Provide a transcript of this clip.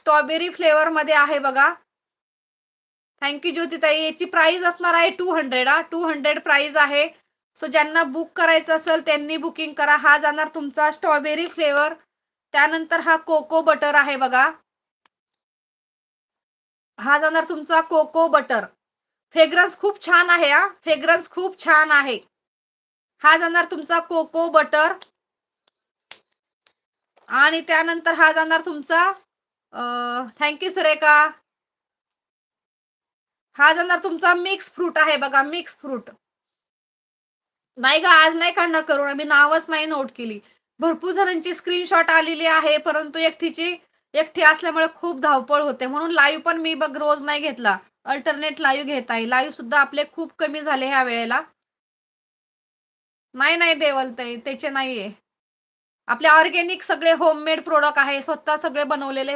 Strawberry flavour मध्ये आहे बघा. थँक्यू ज्योतिताई. याची प्राइस असणार आहे 200 हा. 200 प्राइस आहे. सो ज्यांना बुक करायचं असेल त्यांनी बुकिंग करा. हा जाणार तुमचा स्ट्रॉबेरी फ्लेवर. त्यानंतर हा कोको बटर आहे बघा. हा जाणार तुमचा कोको बटर. फ्रेग्रन्स खूप छान आहे हा. फ्रेग्रन्स खूप छान आहे. हा जाणार तुमचा कोको बटर. आणि त्यानंतर हा जाणार तुमचा थँक्यू सुरेखा. हा जाणार तुमचा मिक्स फ्रूट आहे बघा. Mix fruit. नाही का, आज नाही काढणार करून. मी नावच नाही नोट केली. भरपूर जणांची स्क्रीनशॉट आलेली आहे, परंतु एकटी असल्यामुळे खूप धावपळ होते, म्हणून लाईव्ह पण मी बघ रोज नाही घेतला. अल्टरनेट लाईव्ह घेत आहे. लाईव्ह सुद्धा आपले खूप कमी झाले ह्या वेळेला. नाही देवलताई, त्याचे नाहीये. आपले ऑर्गेनिक सगळे होममेड प्रोडक्ट आहे. स्वतः सगळे बनवलेले